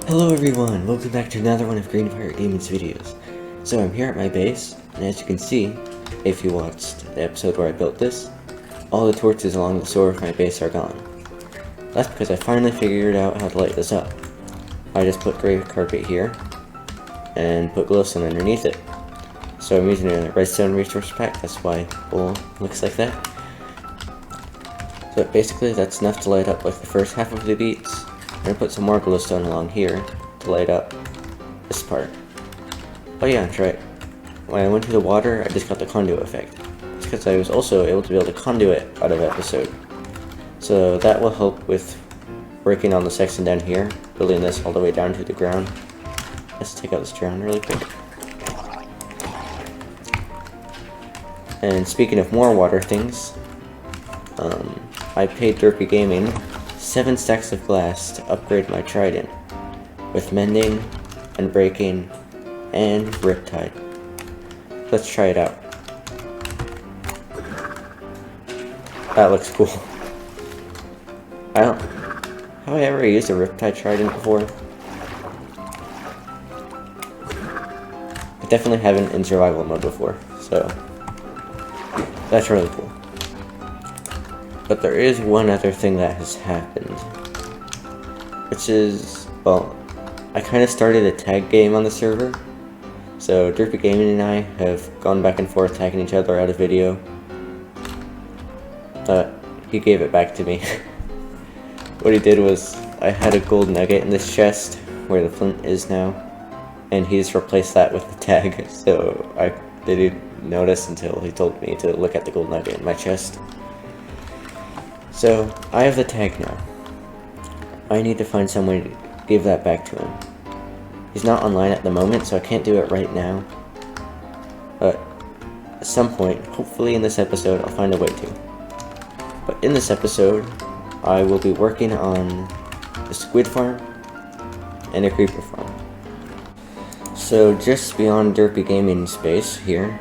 Hello everyone, welcome back to another one of Greenfire Gaming's videos. So I'm here at my base, and as you can see, if you watched the episode where I built this, all the torches along the shore of my base are gone. That's because I finally figured out how to light this up. I just put gray carpet here, and put glowstone underneath it. So I'm using a redstone resource pack, that's why the bowl looks like that. So basically that's enough to light up like the first half of the beats. I'm gonna put some more glowstone along here to light up this part. Oh yeah, that's right. When I went to the water, I just got the conduit effect. It's because I was also able to build a conduit out of episode. So that will help with working on the section down here, building this all the way down to the ground. Let's take out this drown really quick. And speaking of more water things, I paid Derpy Gaming 7 stacks of glass to upgrade my trident, with mending, and breaking, and riptide. Let's try it out. That looks cool. Have I ever used a riptide trident before? I definitely haven't in survival mode before, so that's really cool. But there is one other thing that has happened, which is, well, I kind of started a tag game on the server. So Derpy Gaming and I have gone back and forth tagging each other out of video. But he gave it back to me. What he did was, I had a gold nugget in this chest where the flint is now, and he just replaced that with the tag. So I didn't notice until he told me to look at the gold nugget in my chest. So, I have the tag now. I need to find some way to give that back to him. He's not online at the moment, so I can't do it right now. But at some point, hopefully in this episode, I'll find a way to. But in this episode, I will be working on the squid farm and a creeper farm. So just beyond Derpy Gaming space here,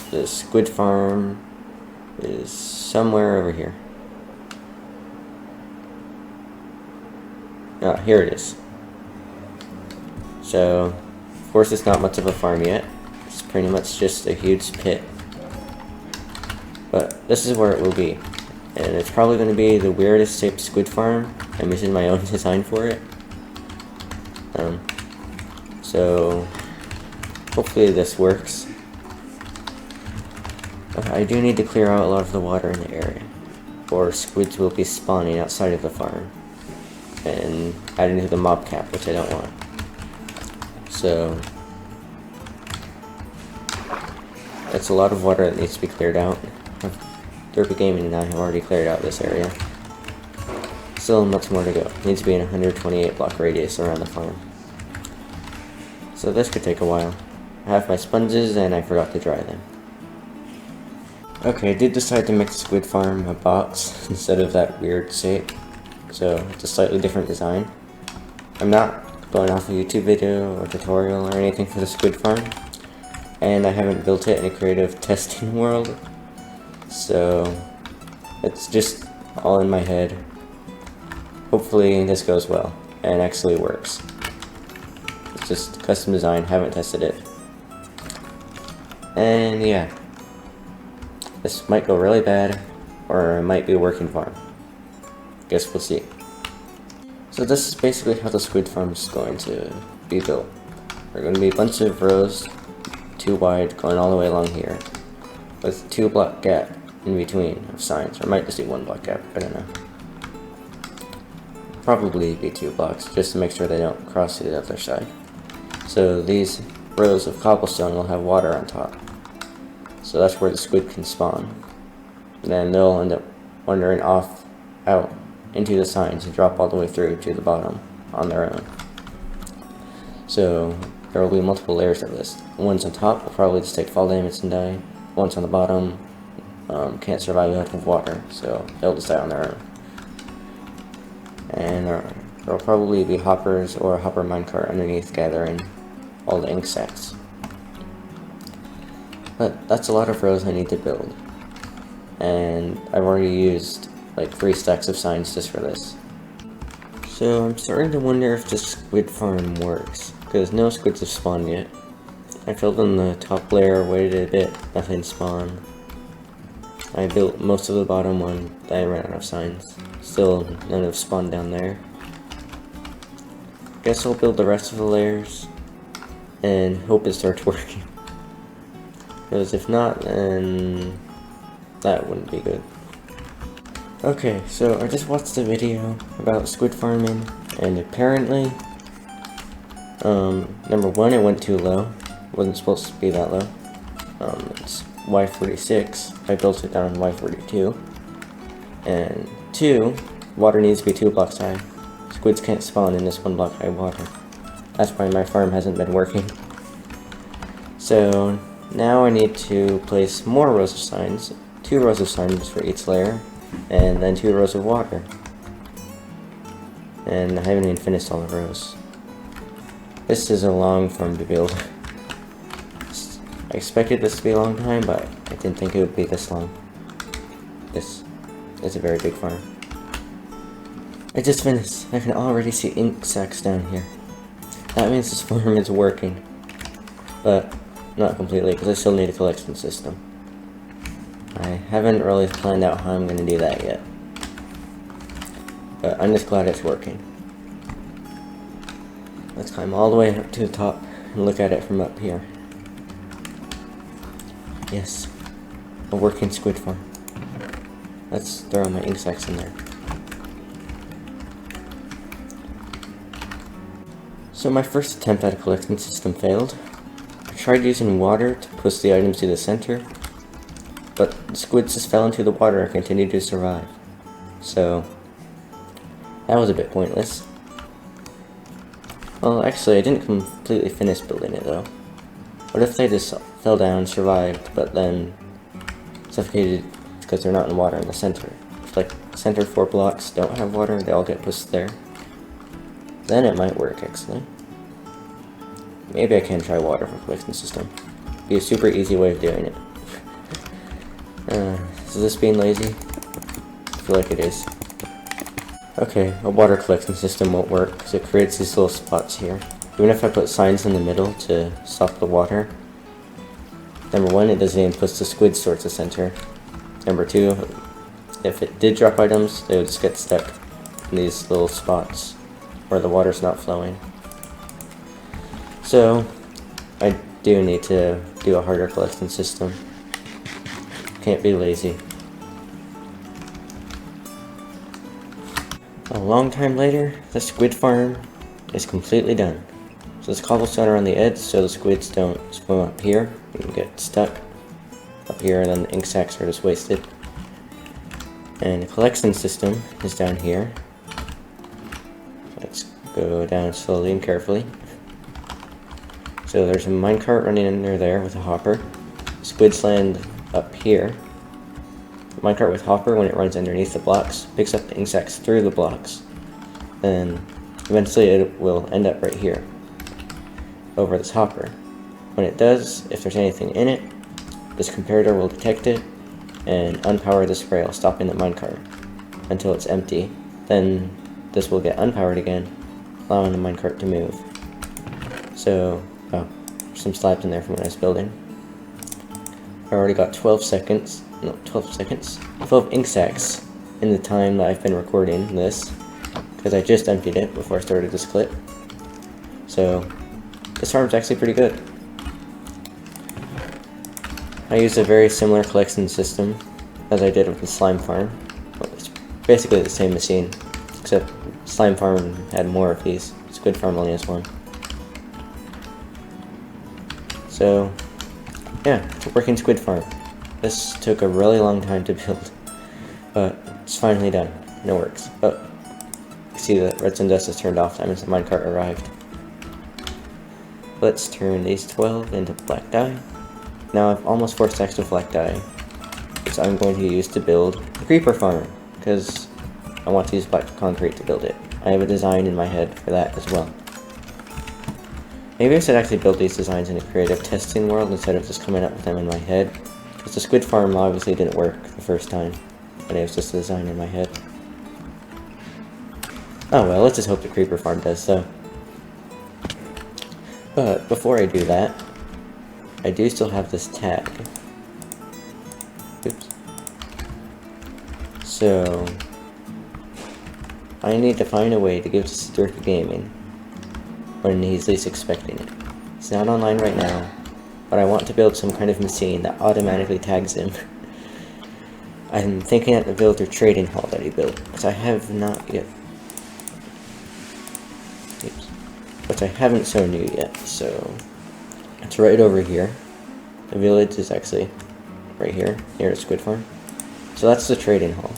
the squid farm is somewhere over here. Ah, here it is. So, of course it's not much of a farm yet. It's pretty much just a huge pit. But this is where it will be. And it's probably going to be the weirdest shaped squid farm. I'm using my own design for it. So, hopefully this works. I do need to clear out a lot of the water in the area, or squids will be spawning outside of the farm and adding to the mob cap, which I don't want. So that's a lot of water that needs to be cleared out. Derpy Gaming and I have already cleared out this area. Still much more to go. It needs to be in a 128 block radius around the farm. So this could take a while. I have my sponges and I forgot to dry them. Okay, I did decide to make the squid farm a box instead of that weird shape. So it's a slightly different design. I'm not going off a YouTube video or tutorial or anything for the squid farm. And I haven't built it in a creative testing world. So it's just all in my head. Hopefully this goes well and actually works. It's just custom design, haven't tested it. And yeah. This might go really bad, or it might be a working farm. Guess we'll see. So this is basically how the squid farm is going to be built. There are going to be a bunch of rows, 2 wide, going all the way along here, with 2 block gap in between of signs, or it might just be 1 block gap, I don't know. Probably be 2 blocks, just to make sure they don't cross to the other side. So these rows of cobblestone will have water on top. So that's where the squid can spawn. And then they'll end up wandering off, out, into the signs and drop all the way through to the bottom on their own. So there will be multiple layers of this. The ones on top will probably just take fall damage and die. The ones on the bottom can't survive out of water, so they'll just die on their own. And there will probably be hoppers or a hopper minecart underneath gathering all the ink sacks. But that's a lot of rows I need to build. And I've already used like 3 stacks of signs just for this. So I'm starting to wonder if this squid farm works, because no squids have spawned yet. I filled in the top layer, waited a bit, nothing spawned. I built most of the bottom one, I ran out of signs. Still, none have spawned down there. Guess I'll build the rest of the layers, and hope it starts working. Because if not, then that wouldn't be good. Okay, so I just watched a video about squid farming, and apparently, number one, it went too low. It wasn't supposed to be that low. It's Y46. I built it down on Y42. And two, water needs to be 2 blocks high. Squids can't spawn in this 1 block high water. That's why my farm hasn't been working. So now I need to place more rows of signs, 2 rows of signs for each layer, and then 2 rows of water. And I haven't even finished all the rows. This is a long farm to build. I expected this to be a long time, but I didn't think it would be this long. This is a very big farm. I just finished. I can already see ink sacs down here. That means this farm is working. But not completely, because I still need a collection system. I haven't really planned out how I'm going to do that yet. But I'm just glad it's working. Let's climb all the way up to the top and look at it from up here. Yes, a working squid farm. Let's throw my ink sacs in there. So my first attempt at a collection system failed. I tried using water to push the items to the center, but the squids just fell into the water and continued to survive. So that was a bit pointless. Well, actually, I didn't completely finish building it though. What if they just fell down, survived, but then suffocated because they're not in water in the center? If like center 4 blocks don't have water, they all get pushed there. Then it might work actually. Maybe I can try water for collection system. Be a super easy way of doing it. Is this being lazy? I feel like it is. Okay, a water collection system won't work because it creates these little spots here. Even if I put signs in the middle to stop the water. Number one, it doesn't even push the squids towards the center. Number two, if it did drop items, they would just get stuck in these little spots where the water's not flowing. So, I do need to do a harder collection system. Can't be lazy. A long time later, the squid farm is completely done. So there's cobblestone around the edge so the squids don't swim up here and get stuck up here, and then the ink sacs are just wasted. And the collection system is down here. Let's go down slowly and carefully. So there's a minecart running under there with a hopper. Squids land up here. The minecart with hopper, when it runs underneath the blocks, picks up the ink sacs through the blocks. Then eventually it will end up right here, over this hopper. When it does, if there's anything in it, this comparator will detect it and unpower this rail, stopping the minecart until it's empty. Then this will get unpowered again, allowing the minecart to move. So, oh, there's some slabs in there from when I was building. I already got 12 ink sacs in the time that I've been recording this, because I just emptied it before I started this clip. So, this farm's actually pretty good. I used a very similar collection system as I did with the slime farm. Well, it's basically the same machine, except slime farm had more of these. Squid farm only has one. So, yeah, it's a working squid farm. This took a really long time to build, but it's finally done, and it works. Oh, you see the redstone dust is turned off, that means the minecart arrived. Let's turn these 12 into black dye. Now I have almost 4 stacks of black dye, which I'm going to use to build a creeper farm, because I want to use black concrete to build it. I have a design in my head for that as well. Maybe I should actually build these designs in a creative testing world instead of just coming up with them in my head, because the squid farm obviously didn't work the first time, but it was just a design in my head. Oh well, let's just hope the creeper farm does so. But before I do that, I do still have this tag. Oops. So I need to find a way to give this to Duocraft Gaming when he's least expecting it. He's not online right now, but I want to build some kind of machine that automatically tags him. I'm thinking at the builder trading hall that he built, which I have not yet. Oops. Which I haven't shown you yet, so it's right over here. The village is actually right here, near the squid farm. So that's the trading hall.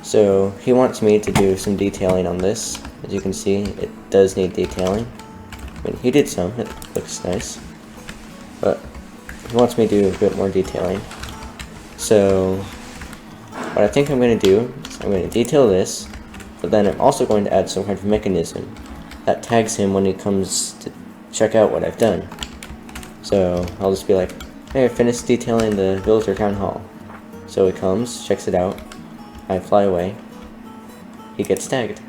So he wants me to do some detailing on this. As you can see, it does need detailing. I mean, he did some, it looks nice. But he wants me to do a bit more detailing. So what I think I'm going to do is I'm going to detail this, but then I'm also going to add some kind of mechanism that tags him when he comes to check out what I've done. So I'll just be like, hey, I finished detailing the villager town hall. So he comes, checks it out, I fly away, he gets tagged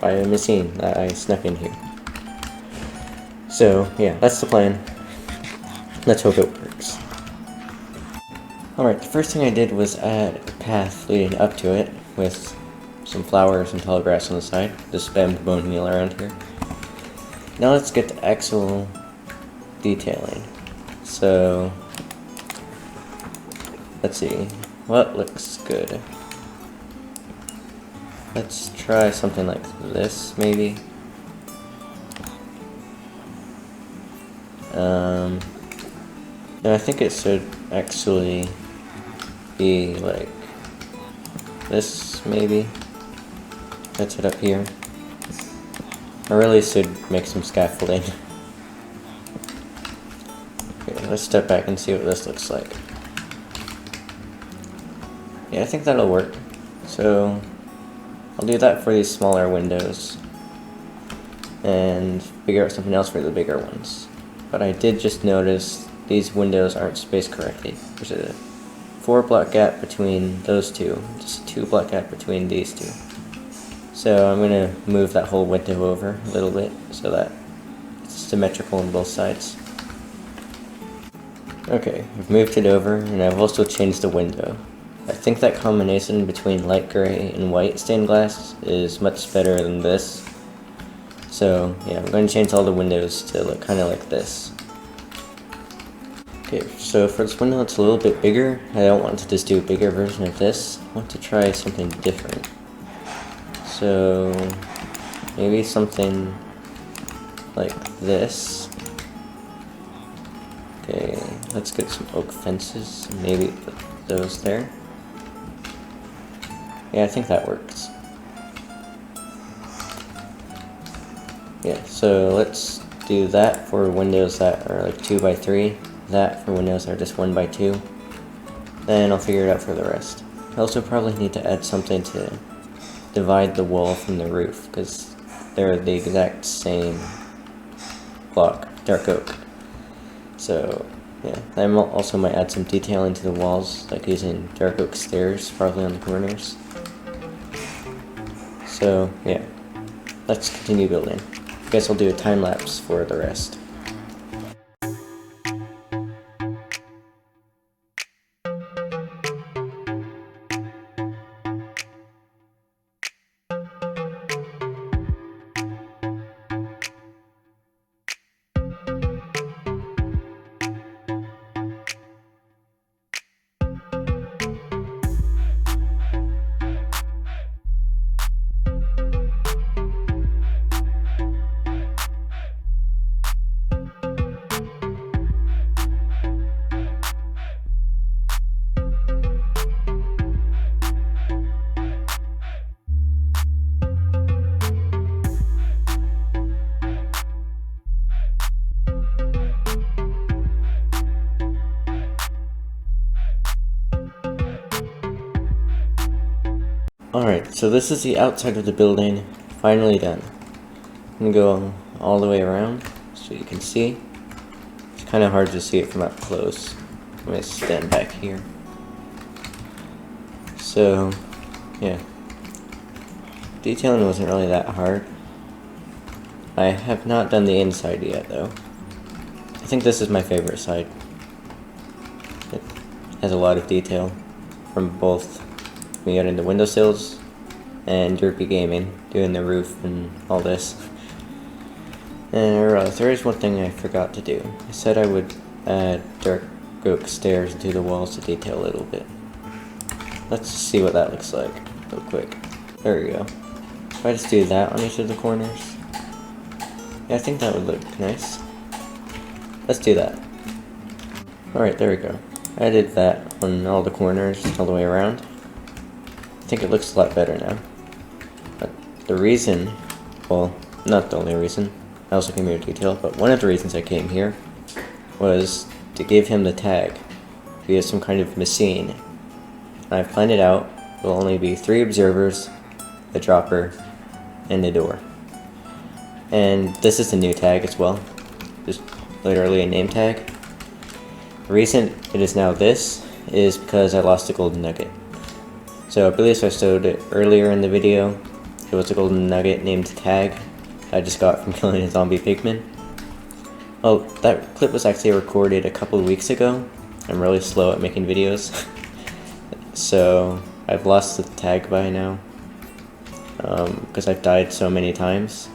by a machine that I snuck in here. So yeah, that's the plan. Let's hope it works. Alright, the first thing I did was add a path leading up to it with some flowers and tall grass on the side. Just spammed bone meal around here. Now let's get to actual detailing. So let's see, what looks good? Let's try something like this, maybe. No, I think it should actually be like this, maybe. That's it up here. I really should make some scaffolding. Okay, let's step back and see what this looks like. Yeah, I think that'll work. So I'll do that for these smaller windows and figure out something else for the bigger ones. But I did just notice these windows aren't spaced correctly. There's a 4-block gap between those two, just a 2-block gap between these two. So I'm going to move that whole window over a little bit so that it's symmetrical on both sides. Okay, I've moved it over and I've also changed the window. I think that combination between light gray and white stained glass is much better than this. So yeah, I'm going to change all the windows to look kind of like this. Okay, so for this window it's a little bit bigger. I don't want to just do a bigger version of this. I want to try something different. So maybe something like this. Okay, let's get some oak fences. Maybe put those there. Yeah, I think that works. Yeah, so let's do that for windows that are like 2x3. That for windows that are just 1x2. Then I'll figure it out for the rest. I also probably need to add something to divide the wall from the roof, because they're the exact same block, dark oak. So yeah, I also might add some detailing to the walls, like using dark oak stairs, probably on the corners. So yeah, let's continue building. I guess I'll do a time lapse for the rest. Alright, so this is the outside of the building, finally done. I'm going to go all the way around so you can see. It's kind of hard to see it from up close. I'm going to stand back here. So, yeah. detailing wasn't really that hard. I have not done the inside yet though. I think this is my favorite side. It has a lot of detail from both me getting the windowsills and Derpy Gaming doing the roof and all this. And I realized there is one thing I forgot to do. I said I would add dark oak stairs into the walls to detail a little bit. Let's see what that looks like real quick. There we go. If I just do that on each of the corners, yeah, I think that would look nice. Let's do that. Alright, there we go. I did that on all the corners all the way around. I think it looks a lot better now. But the reason, well, not the only reason, I also came here to detail, but one of the reasons I came here was to give him the tag via some kind of machine. I've planned it out. There will only be 3 observers, a dropper, and a door. And this is the new tag as well. Just literally a name tag. The reason it is now this is because I lost a golden nugget. So I believe I showed it earlier in the video. It was a golden nugget named Tag I just got from killing a zombie pigman. Oh, that clip was actually recorded a couple of weeks ago. I'm really slow at making videos. So I've lost the tag by now. Because I've died so many times.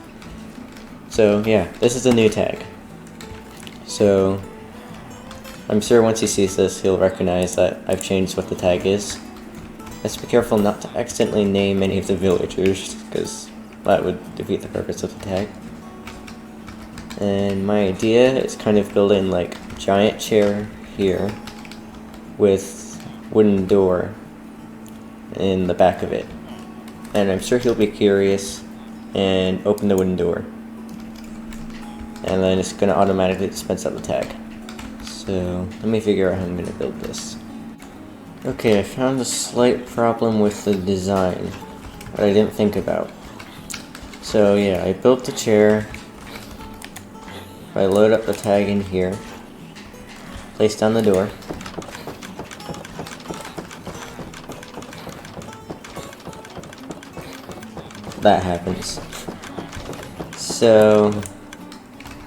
So yeah, this is the new tag. So I'm sure once he sees this, he'll recognize that I've changed what the tag is. Let's be careful not to accidentally name any of the villagers, because that would defeat the purpose of the tag. And my idea is kind of building like a giant chair here with wooden door in the back of it. And I'm sure he'll be curious and open the wooden door. And then it's going to automatically dispense out the tag. So let me figure out how I'm going to build this. Okay, I found a slight problem with the design that I didn't think about. So yeah, I built the chair. I load up the tag in here, place down the door. That happens. So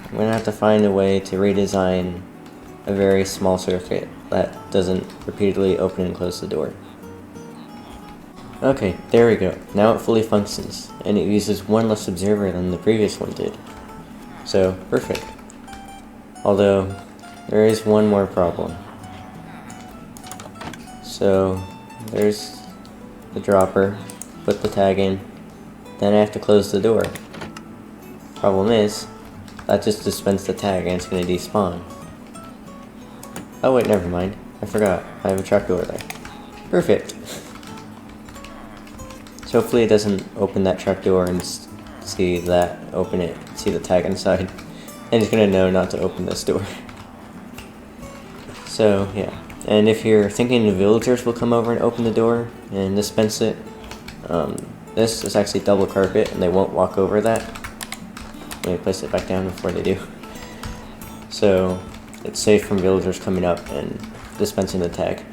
I'm gonna have to find a way to redesign a very small circuit that doesn't repeatedly open and close the door. Okay, there we go. Now it fully functions, and it uses one less observer than the previous one did. So, perfect. Although, there is one more problem. So, there's the dropper, put the tag in, then I have to close the door. Problem is, that just dispensed the tag and it's going to despawn. Oh wait, never mind. I forgot. I have a trapdoor there. Perfect. So hopefully it doesn't open that trapdoor and see that, open it, see the tag inside. And it's gonna know not to open this door. So yeah. And if you're thinking the villagers will come over and open the door and dispense it, this is actually double carpet and they won't walk over that. Let me place it back down before they do. So it's safe from villagers coming up and dispensing the tag.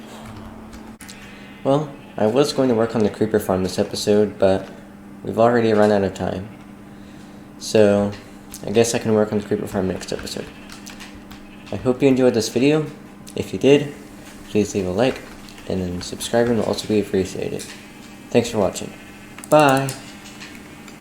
Well, I was going to work on the creeper farm this episode, but we've already run out of time. So I guess I can work on the creeper farm next episode. I hope you enjoyed this video. If you did, please leave a like, and then subscribing will also be appreciated. Thanks for watching. Bye!